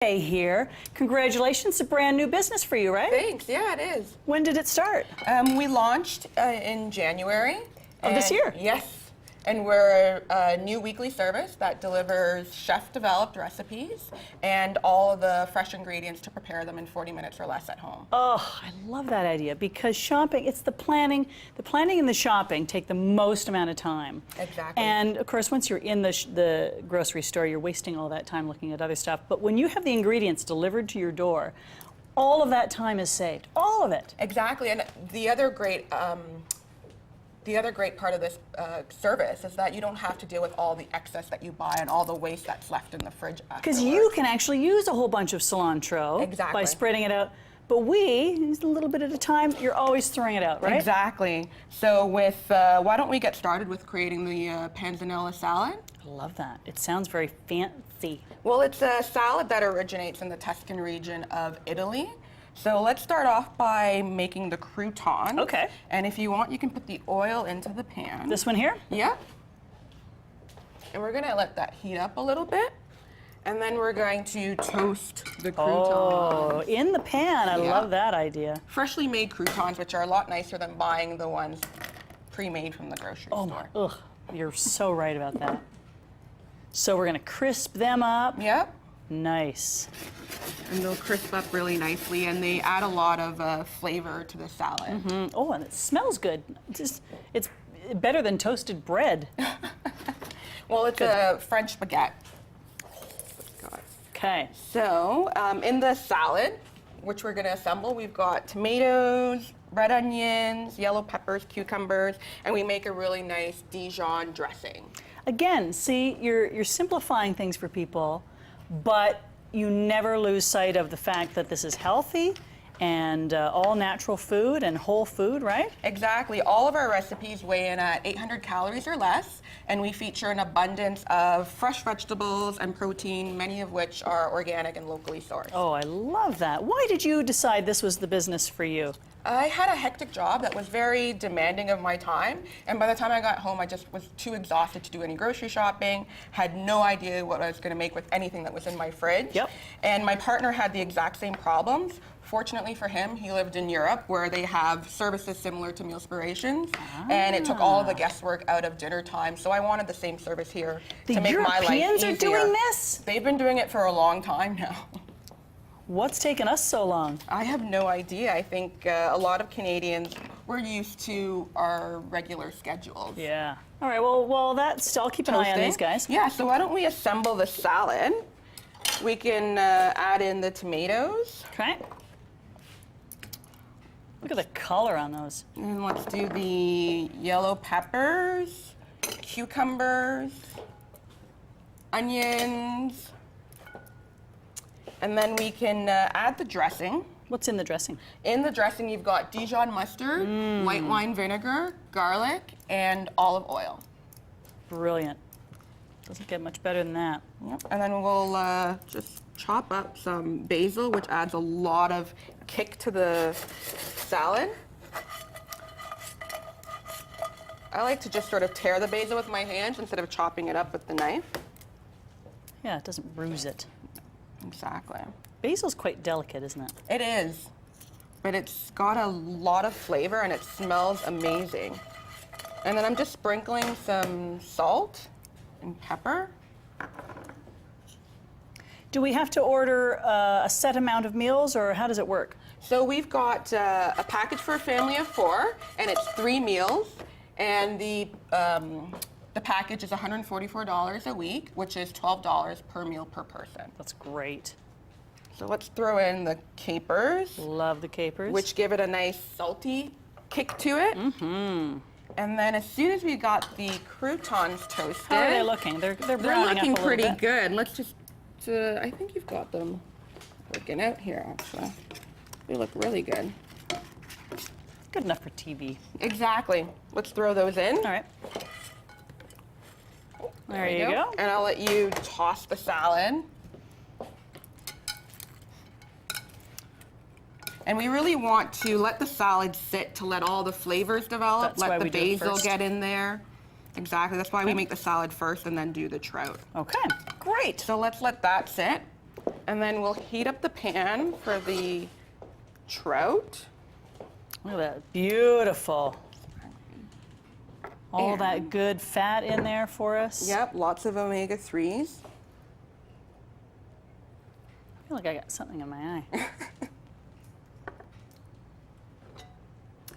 Here. Congratulations, a brand new business for you, right? Thanks, yeah, it is. When did it start? We launched in January. Of this year? Yes. And we're a new weekly service that delivers chef-developed recipes and all of the fresh ingredients to prepare them in 40 minutes or less at home. Oh, I love that idea because shopping, it's the planning and the shopping take the most amount of time. Exactly. And of course, once you're in the grocery store, you're wasting all that time looking at other stuff. But when you have the ingredients delivered to your door, all of that time is saved, all of it. Exactly, and the other great part of this service is that you don't have to deal with all the excess that you buy and all the waste that's left in the fridge afterwards. Because you can actually use a whole bunch of cilantro by spreading it out. But we, just a little bit at a time, you're always throwing it out, right? Exactly. So why don't we get started with creating the panzanella salad? I love that. It sounds very fancy. Well, it's a salad that originates in the Tuscan region of Italy. So let's start off by making the croutons. Okay. And if you want, you can put the oil into the pan. This one here? Yep. And we're gonna let that heat up a little bit. And then we're going to toast the croutons. Oh, in the pan. I love that idea. Freshly made croutons, which are a lot nicer than buying the ones pre-made from the grocery store. Ugh, you're so right about that. So we're gonna crisp them up. Yep. Nice. And they'll crisp up really nicely, and they add a lot of flavor to the salad. Mm-hmm. Oh, and it smells good. It's better than toasted bread. Well, it's a French baguette. Okay. So, in the salad, which we're gonna assemble, we've got tomatoes, red onions, yellow peppers, cucumbers, and we make a really nice Dijon dressing. Again, see, you're simplifying things for people, but you never lose sight of the fact that this is healthy and all natural food and whole food, right? Exactly. All of our recipes weigh in at 800 calories or less, and we feature an abundance of fresh vegetables and protein, many of which are organic and locally sourced. Oh, I love that. Why did you decide this was the business for you? I had a hectic job that was very demanding of my time, and by the time I got home, I just was too exhausted to do any grocery shopping, had no idea what I was going to make with anything that was in my fridge. Yep. And my partner had the exact same problems. Fortunately for him, he lived in Europe where they have services similar to Mealspirations, and it took all of the guesswork out of dinner time, so I wanted the same service here to make my life easier. The Europeans are doing this? They've been doing it for a long time now. What's taken us so long? I have no idea. I think a lot of Canadians, we're used to our regular schedules. Yeah. All right, well I'll keep an eye on these guys. Yeah, so why don't we assemble the salad? We can add in the tomatoes. Okay. Look at the color on those. And let's do the yellow peppers, cucumbers, onions, and then we can add the dressing. What's in the dressing? In the dressing, you've got Dijon mustard, white wine vinegar, garlic, and olive oil. Brilliant. Doesn't get much better than that. Yep. And then we'll just chop up some basil, which adds a lot of kick to the salad. I like to just sort of tear the basil with my hands instead of chopping it up with the knife. Yeah, it doesn't bruise it. Exactly. Basil's quite delicate, isn't it? It is, but it's got a lot of flavor and it smells amazing. And then I'm just sprinkling some salt and pepper. Do we have to order a set amount of meals, or how does it work? So we've got a package for a family of 4, and it's 3 meals, and the package is $144 a week, which is $12 per meal per person. That's great. So let's throw in the capers. Love the capers. Which give it a nice salty kick to it. Mm-hmm. And then as soon as we got the croutons toasted. How are they looking? They're browning up a little bit. They're looking pretty good. Let's just, I think you've got them working out here, actually. They look really good. Good enough for TV. Exactly. Let's throw those in. All right. There you go. And I'll let you toss the salad. And we really want to let the salad sit to let all the flavors develop. That's why let the we do it basil first. get in there. Exactly. That's why we make the salad first and then do the trout. Okay, great. So let's let that sit. And then we'll heat up the pan for the trout. Look at that, beautiful. All And- that good fat in there for us. Yep, lots of omega-3s. I feel like I got something in my eye.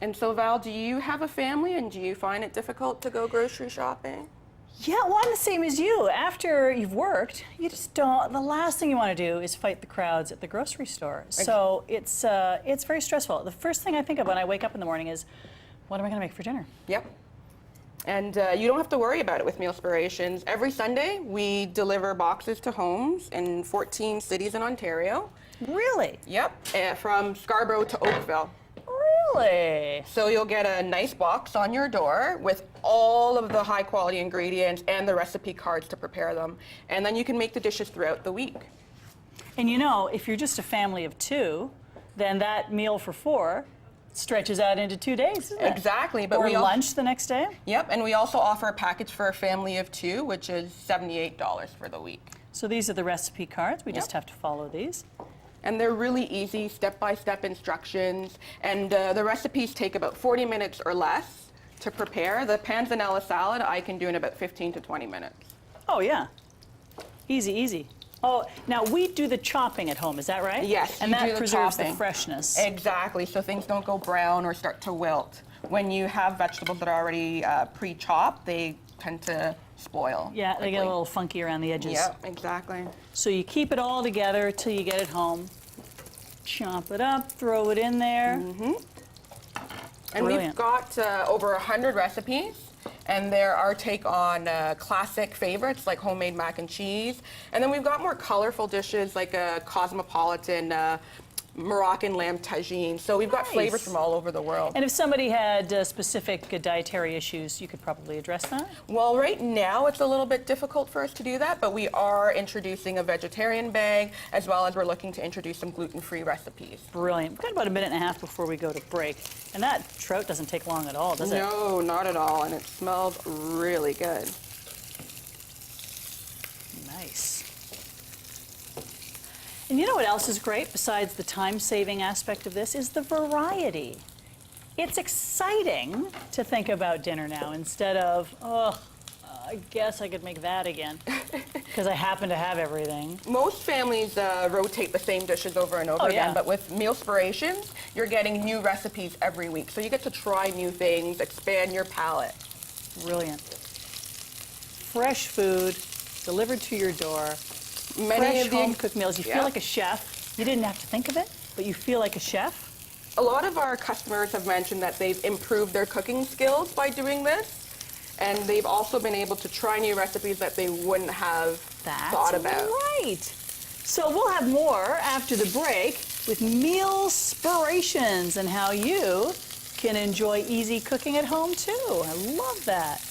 And so, Val, do you have a family and do you find it difficult to go grocery shopping? Yeah, well, I'm the same as you. After you've worked, you just don't. The last thing you want to do is fight the crowds at the grocery store. So it's very stressful. The first thing I think of when I wake up in the morning is, what am I going to make for dinner? Yep. And you don't have to worry about it with Mealspirations. Every Sunday, we deliver boxes to homes in 14 cities in Ontario. Really? Yep, from Scarborough to Oakville. Really? So you'll get a nice box on your door with all of the high quality ingredients and the recipe cards to prepare them. And then you can make the dishes throughout the week. And you know, if you're just a family of two, then that meal for four stretches out into 2 days, isn't it? Exactly. But Or we lunch the next day? Yep, and we also offer a package for a family of two, which is $78 for the week. So these are the recipe cards. We just Yep. have to follow these. And they're really easy, step-by-step instructions. And the recipes take about 40 minutes or less to prepare. The panzanella salad I can do in about 15 to 20 minutes. Oh, yeah. Easy, easy. Oh, now we do the chopping at home, is that right? Yes, and you that do the preserves chopping. the freshness. Exactly, so things don't go brown or start to wilt. When you have vegetables that are already pre-chopped, they tend to spoil. Yeah, they get a quickly. little funky around the edges. Yep, exactly. So you keep it all together till you get it home. Chop it up, throw it in there. And Brilliant. we've got over 100 recipes, and they're our take on classic favorites like homemade mac and cheese. And then we've got more colorful dishes like a cosmopolitan Moroccan lamb tagine. So we've got flavors Nice. from all over the world. And if somebody had specific dietary issues, you could probably address that. Well, right now it's a little bit difficult for us to do that, but we are introducing a vegetarian bag, as well as we're looking to introduce some gluten-free recipes. Brilliant. We've got about a minute and a half before we go to break. And that trout doesn't take long at all, does it? No, not at all, and it smells really good. Nice. And you know what else is great besides the time-saving aspect of this is the variety. It's exciting to think about dinner now instead of, oh, I guess I could make that again because I happen to have everything. Most families rotate the same dishes over and over Oh, again, yeah. but with Mealspirations, you're getting new recipes every week. So you get to try new things, expand your palate. Brilliant. Fresh food delivered to your door. Many Fresh of the home-cooked meals. You Yeah. feel like a chef. You didn't have to think of it, but you feel like a chef. A lot of our customers have mentioned that they've improved their cooking skills by doing this, and they've also been able to try new recipes that they wouldn't have thought about. Right. So we'll have more after the break with Mealspirations and how you can enjoy easy cooking at home too. I love that.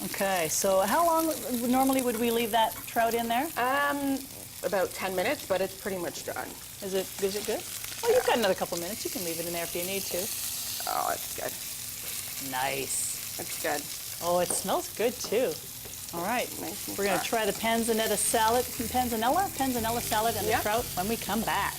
Okay, so how long normally would we leave that trout in there? About 10 minutes, but it's pretty much done. Is it good? Well, you've got another couple minutes. You can leave it in there if you need to. Oh, it's good. Nice. It's good. Oh, it smells good too. All right, Nice and we're going to fresh. try the panzanella salad and the Yep. trout when we come back.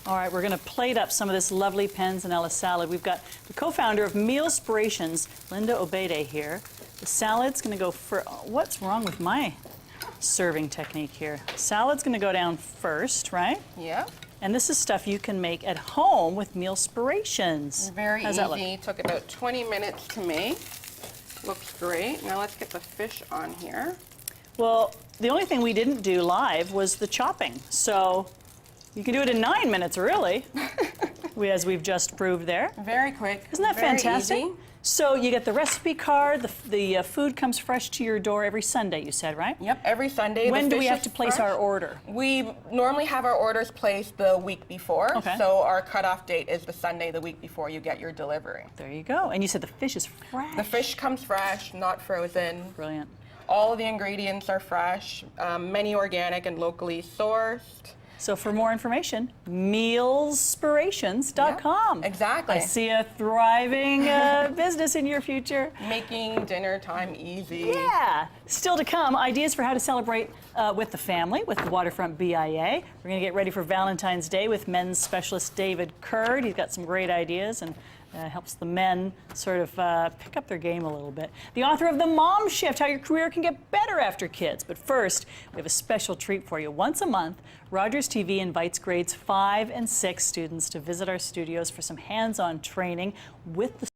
All right, we're going to plate up some of this lovely panzanella salad. We've got the co-founder of Mealspirations, Linda Obede here. The salad's going to go for, what's wrong with my serving technique here? Salad's going to go down first, right? Yeah. And this is stuff you can make at home with Mealspirations. Very How's that look? easy. Took about 20 minutes to make. Looks great. Now let's get the fish on here. Well, the only thing we didn't do live was the chopping. So you can do it in 9 minutes, really, as we've just proved there. Very quick. Isn't that very fantastic? easy. So you get the recipe card, the food comes fresh to your door every Sunday, you said, right? Yep, every Sunday. When the do we fish have is to place fresh. our order? We normally have our orders placed the week before. Okay. So our cutoff date is the Sunday the week before you get your delivery. There you go. And you said the fish is fresh. The fish comes fresh, not frozen. Brilliant. All of the ingredients are fresh, many organic and locally sourced. So for more information, mealspirations.com. Yeah, exactly. I see a thriving business in your future. Making dinner time easy. Yeah. Still to come, ideas for how to celebrate with the family with the Waterfront BIA. We're going to get ready for Valentine's Day with men's specialist David Kurd. He's got some great ideas and helps the men sort of pick up their game a little bit. The author of The Mom Shift, How Your Career Can Get Better After Kids. But first, we have a special treat for you. Once a month, Rogers TV invites grades 5 and 6 students to visit our studios for some hands-on training with the